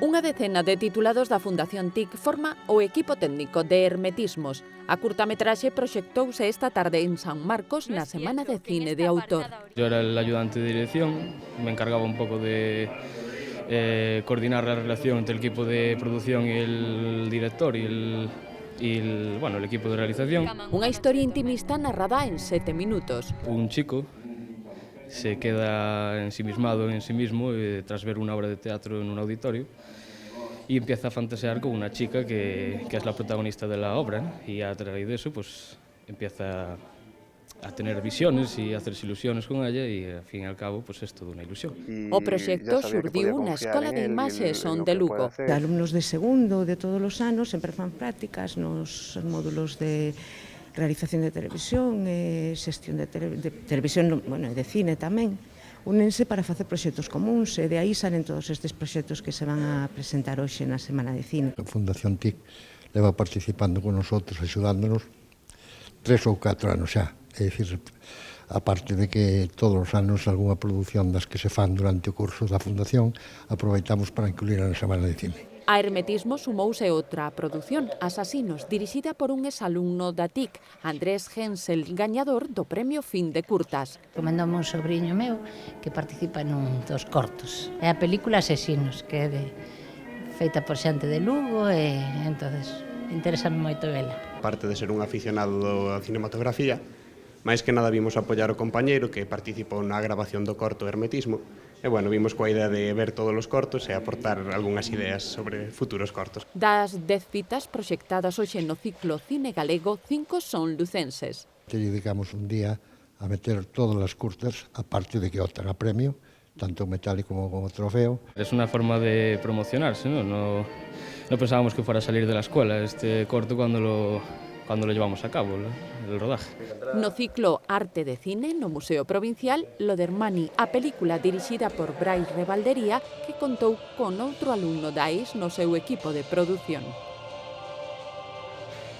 Unha decena de titulados da Fundación TIC forma o equipo técnico de Hermetismos. A curtametraxe proxectouse esta tarde en San Marcos na Semana de Cine de Autor. Yo era el ayudante de dirección, me encargaba un poco de coordinar la relación entre el equipo de producción y el director y el equipo de realización. Unha historia intimista narrada en 7 minutos. Un chico se queda ensimismado en sí mismo tras ver una obra de teatro en un auditorio y empieza a fantasear con una chica que es la protagonista de la obra, ¿no? Y a través de eso pues empieza a tener visiones y a hacerse ilusiones con ella y al fin y al cabo pues es toda unha ilusión. O proxecto xurdiu na Escola de Imaxe Son de Lugo. Alumnos de segundo de todos os anos sempre fan prácticas nos módulos de realización de televisión, xestión de televisión, bueno, e de cine tamén. Únense para facer proxectos comuns e de aí salen todos estes proxectos que se van a presentar hoxe na Semana de Cine. A Fundación TIC leva participando con nosotros, axudándonos 3 ou 4 anos xa. É dicir, aparte de que todos os anos algunha produción das que se fan durante o curso da Fundación aproveitamos para incluir na Semana de Cine. A Hermetismo sumouse outra produción, Asasinos, dirixida por un exalumno da TIC, Andrés Hensel, gañador do Premio Fin de Curtas. Comendoume un sobrinho meu que participa nun dos cortos. É a película Asesinos, que é feita por xente de Lugo e entonces interésame moito vela. Parte de ser un aficionado á cinematografía, máis que nada vimos apoiar o compañeiro que participou na grabación do corto Hermetismo. E, bueno, vimos coa idea de ver todos os cortos e aportar algunhas ideas sobre futuros cortos. Das 10 citas proxectadas hoxe no ciclo Cine Galego, 5 son lucenses. Te dedicamos un día a meter todas as curtas, aparte de que optan a premio, tanto metálico como trofeo. Es una forma de promocionarse, ¿no? No pensábamos que fuera a salir de la escuela este corto cuando lo llevamos a cabo, el rodaje. No ciclo Arte de Cine, no Museo Provincial, Lodermani, a película dirixida por Brais Rebaldería, que contou con outro alumno da EIS no seu equipo de produción.